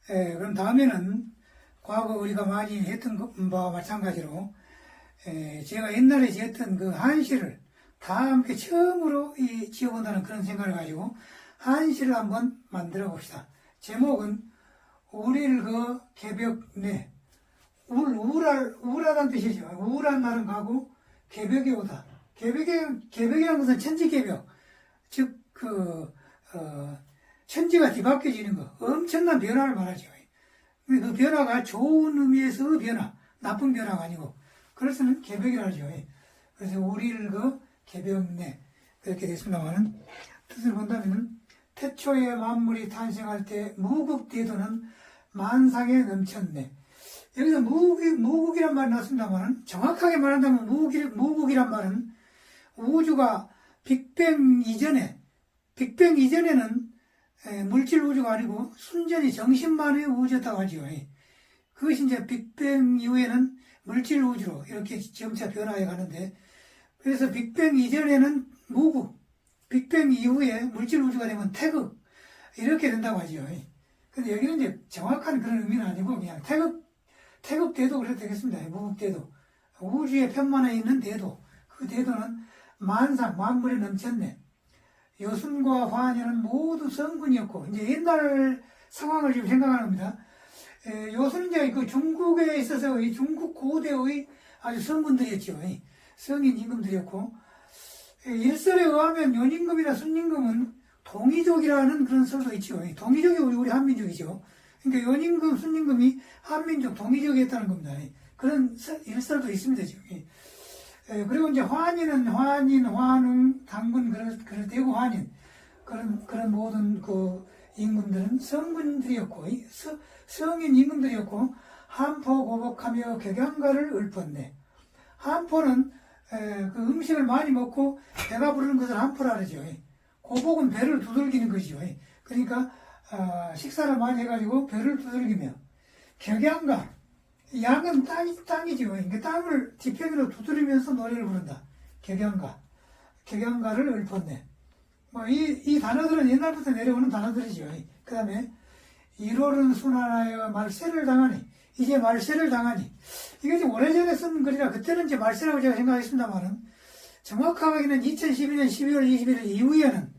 그럼 다음에는 과거 우리가 많이 했던 것과 마찬가지로 제가 옛날에 지었던 그 한시를 다 함께 처음으로 지어본다는 그런 생각을 가지고 한시를 한번 만들어 봅시다. 제목은 우릴 그 개벽 내 우울하다는 뜻이죠. 우울한 날은 가고 개벽이 오다. 개벽이라는 것은 천지개벽, 즉 천지가 뒤바뀌어지는 거, 엄청난 변화를 말하죠. 그 변화가 좋은 의미에서 변화, 나쁜 변화가 아니고, 그래서 개벽이라 하죠. 그래서 우리를 그 개벽내, 그렇게 됐습니다만은, 뜻을 본다면, 태초에 만물이 탄생할 때 무국대도는 만상에 넘쳤네. 여기서 무국이란 말이 나왔습니다만은, 정확하게 말한다면 무국이란 말은 우주가 빅뱅 이전에는 물질 우주가 아니고 순전히 정신만의 우주였다고 하죠. 그것이 이제 빅뱅 이후에는 물질 우주로 이렇게 점차 변화해 가는데, 그래서 빅뱅 이전에는 무국, 빅뱅 이후에 물질 우주가 되면 태극, 이렇게 된다고 하죠. 근데 여기는 이제 정확한 그런 의미는 아니고 그냥 태극 대도 그래도 되겠습니다. 무국 대도. 우주의 편만에 있는 대도. 그 대도는 만물에 넘쳤네. 요순과 화녀는 모두 성군이었고, 이제 옛날 상황을 지금 생각하는 겁니다. 요순은 이제 그 중국에 있어서 이 중국 고대의 아주 성군들이었죠. 성인 임금들이었고, 일설에 의하면 연임금이나 순임금은 동이족이라는 그런 설도 있죠. 동이족이 우리 한민족이죠. 그러니까 연임금, 순임금이 한민족, 동이족이었다는 겁니다. 그런 일설도 있습니다, 지금. 그리고 이제 환인은 환인, 환웅, 당군, 그럴 때고 환인. 그런 모든 그 임금들은 성군들이었고, 성인 임금들이었고, 한포 고복하며 격양가를 읊었네. 한포는 그 음식을 많이 먹고 배가 부르는 것을 한포라 그러죠. 고복은 배를 두들기는 것이죠. 그러니까 식사를 많이 해가지고 배를 두들기며, 격양가, 양은 땅이죠. 그러니까 땅을 지팡이로 두드리면서 노래를 부른다. 격양가를 읊었네. 이 단어들은 옛날부터 내려오는 단어들이죠. 그 다음에, 1월은 순환하여 말세를 당하니, 이제 말세를 당하니. 이게 좀 오래전에 쓴 글이라 그때는 이제 말세라고 제가 생각했습니다만은, 정확하게는 2012년 12월 21일 이후에는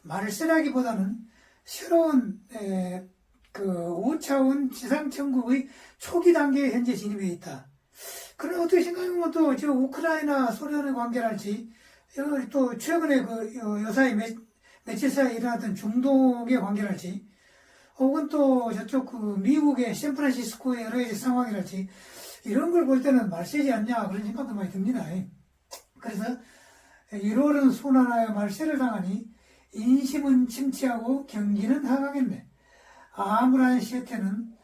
말세라기보다는 새로운, 그 5차원 지상천국의 초기 단계에 현재 진입해 있다. 그럼 어떻게 생각하면 또 저 우크라이나 소련의 관계랄지, 또 최근에 그 요사이 며칠 사이에 일어났던 중동의 관계랄지, 혹은 또 저쪽 그 미국의 샌프란시스코의 여러 가지 상황이랄지, 이런 걸 볼 때는 말세지 않냐 그런 생각도 많이 듭니다. 그래서 1월은 순환하여 말세를 당하니 인심은 침체하고 경기는 하강했네. 암울한 시태는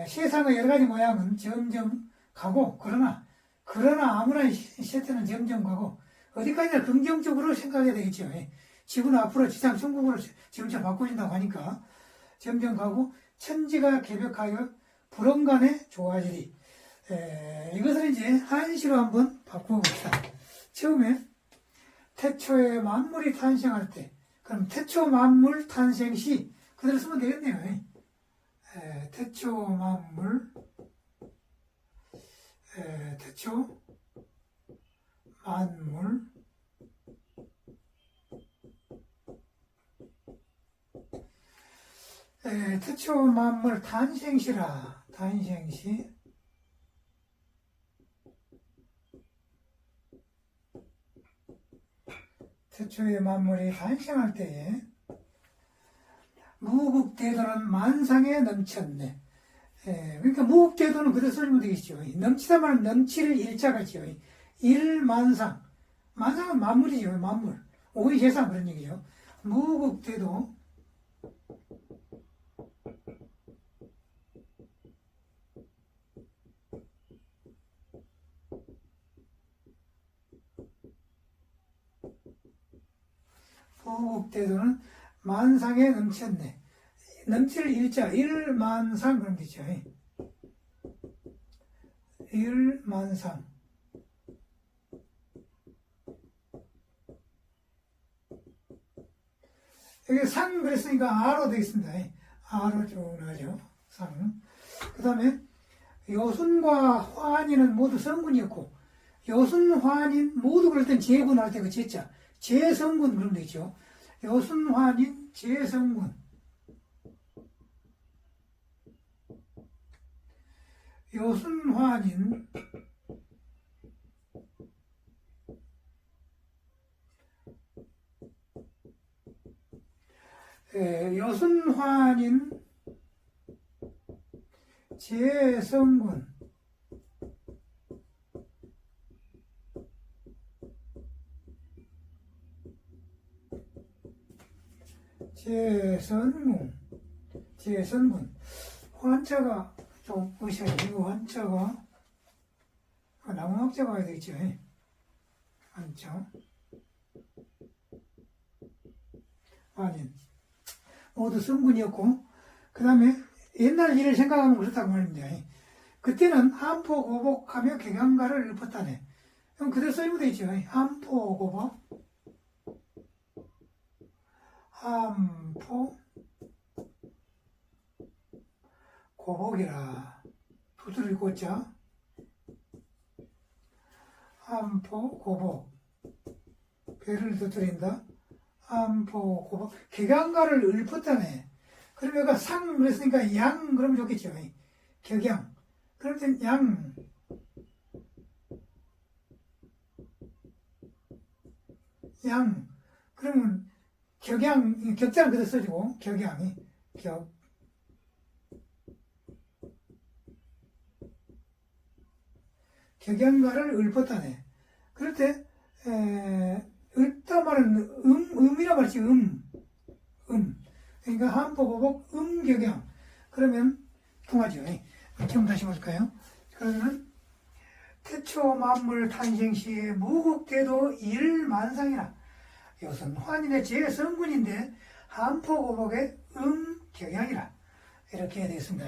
세상의 여러 가지 모양은 점점 가고, 그러나 암울한 시태는 점점 가고, 어디까지나 긍정적으로 생각해야 되겠죠. 지구는 앞으로 지상 천국으로 점차 바꿔진다고 하니까 점점 가고, 천지가 개벽하여 불언간에 좋아지리. 이것을 이제 한시로 한번 바꿔봅시다. 처음에 태초에 만물이 탄생할 때, 그럼 태초 만물 탄생시 그대로 쓰면 되겠네요. 태초 만물, 태초 만물, 태초 만물 탄생시라. 탄생시. 태초의 만물이 탄생할 때에 무국대도는 만상에 넘쳤네. 그러니까 무국대도는 그대로 써주면 되겠죠. 넘치다 말은 넘칠 일자가죠. 일만상. 만상은 만물이죠. 만물. 오이 세상 그런 얘기죠. 무국대도. 무국대도는 만상에 넘쳤네. 넘칠 일자, 일만상 그런 거죠. 일만상. 여기 상 그랬으니까 아로 되겠습니다. 아로 쭉 나가죠. 상. 그 다음에 요순과 화한이는 모두 성군이었고, 요순, 화한인 모두 그럴 땐 제군할 때 그 제자, 제성군 그러면 되죠. 요순, 화한인, 제성군. 요순, 화한인, 요순, 화한인, 제성군. 제선군. 환자가 좀 의시하시고, 환자가, 나무학자 봐야 되겠죠. 환자. 아닌. 모두 성군이었고, 그 다음에 옛날 일을 생각하면 그렇다고 말입니다. 그때는 한포고복하며 격양가를 읊었다네. 그럼 그대로 써이면 되죠. 한포고복. 한포 고복이라 두드릴 고자 한포 고복 배를 두드린다 한포 고복 격양가를 읊었다네. 그러면 상 그랬으니까 양 그러면 좋겠죠. 격양 그럴 땐 양 그러면 격양 격자는 그대로 써주고 격양이 격양가를 읊었다네. 그럴 때 읊다 말은 음이라 말이지. 그러니까 한포고복 격양 그러면 통하죠. 처음 다시 볼까요? 그러면 태초 만물 탄생 시에 무국대도 일만상이라 요선 환인의 제성군인데 한포고복의 격양이라 이렇게 해야 되겠습니다.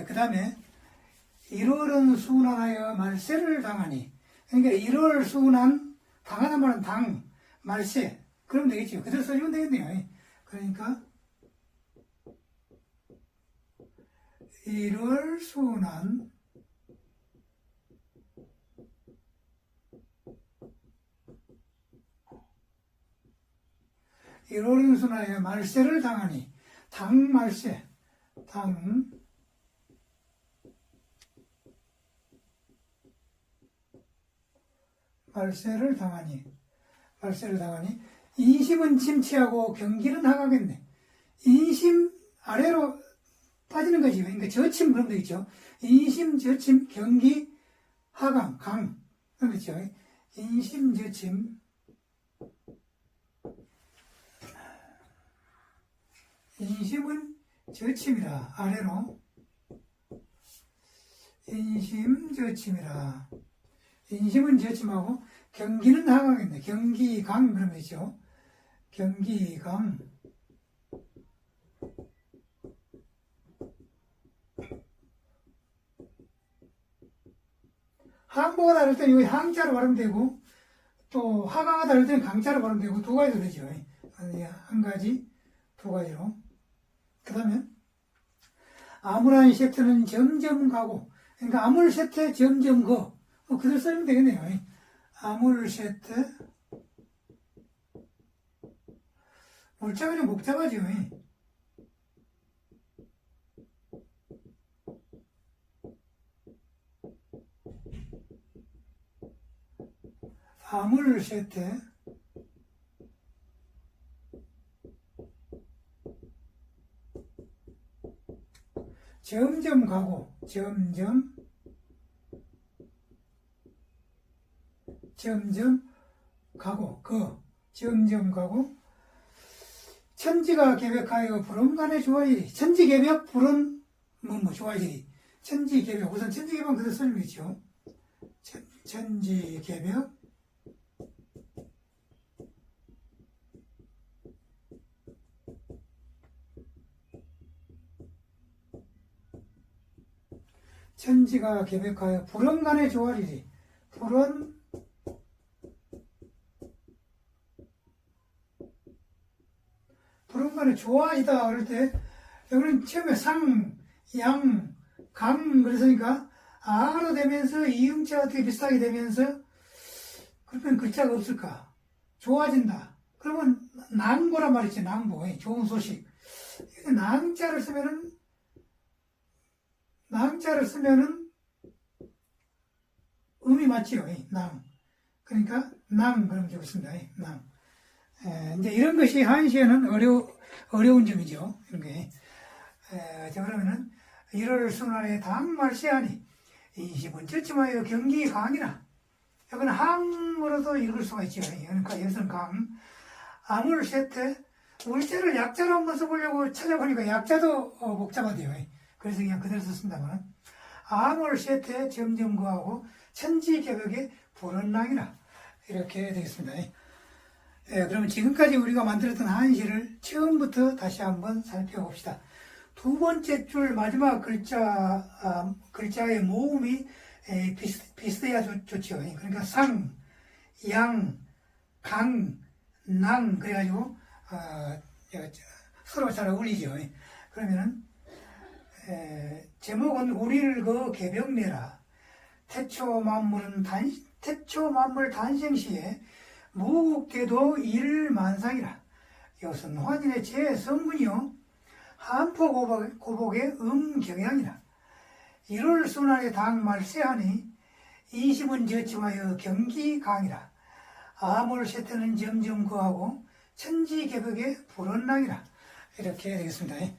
그 다음에 1월은 순환하여 말세를 당하니 그러니까 1월 순환 당하는 말은 말세 그러면 되겠죠. 그대로 써주면 되겠네요. 그러니까 1월 순환 1월은 순환하여 말세를 당하니 말세를 당하니 인심은 침체하고 경기는 하강했네. 인심 아래로 빠지는 거지. 그러니까 저침 그런 거 있죠. 인심 저침 경기 하강 그런 거 있죠. 인심 저침 인심은 저침이라 아래로 인심 저침이라 인심은 저침하고 경기는 하강인데 경기강 그러면 되죠. 경기강 항보가 다를 때는 여기 항자로 발음되면 되고 또 하강하다 할 때는 강자로 발음되고 두 가지로 되죠. 한 가지 두 가지로. 그 다음에 아무란 세트는 점점 가고 그러니까 아물 세트 점점 거 그대로 써면 되겠네요. 아물 세트 물자가 좀 복잡하죠. 아물 세트 점점 가고 점점 가고 점점 가고 천지가 계백하여 불언간의 조화일이 천지계백 불언 조화일이 천지계백 우선 천지계백은 그대로 쓰는 거죠. 천지계백 천지가 계백하여 불언간의 조화일이 불언간의 조화이다 그럴 때 여기는 처음에 상, 양, 강 그랬으니까 아로 되면서 이음자가 어떻게 비슷하게 되면서 그러면 글자가 없을까? 좋아진다. 그러면 낭보란 말이지, 낭보. 좋은 소식. 낭자를 쓰면은 음이 맞지요. 낭. 그러니까 낭 그러면 좋습니다. 낭. 이제 이런 것이 한시에는 어려운 점이죠. 이런 게. 자, 그러면은 1월 순환의 당말세하니 20은 쩌쯤하여 경기 강이라. 여기는 항으로도 읽을 수가 있죠. 그러니까 여기서는 강. 암을 세태 울자를 약자로 한번 써보려고 찾아보니까 약자도 복잡하대요. 그래서 그냥 그대로 썼습니다만 암을 세태 점점 구하고 천지개벽의 불언랑이라 이렇게 되겠습니다. 그러면 지금까지 우리가 만들었던 한시를 처음부터 다시 한번 살펴봅시다. 두 번째 줄 마지막 글자의 모음이 비슷해야 좋죠. 그러니까 상, 양, 강, 낭 그래가지고 서로 잘 어울리죠. 그러면은 제목은 우리를 그 개벽내라. 태초 만물 단생시에 무국계도 일만상이라. 이것은 환인의 제성분이요 한포 고복의 음경향이라. 1월 순환의 당말세하니 20은 저침하여 경기 강이라. 암을 세태는 점점 구하고 천지개벽의 불언랑이라. 이렇게 되겠습니다.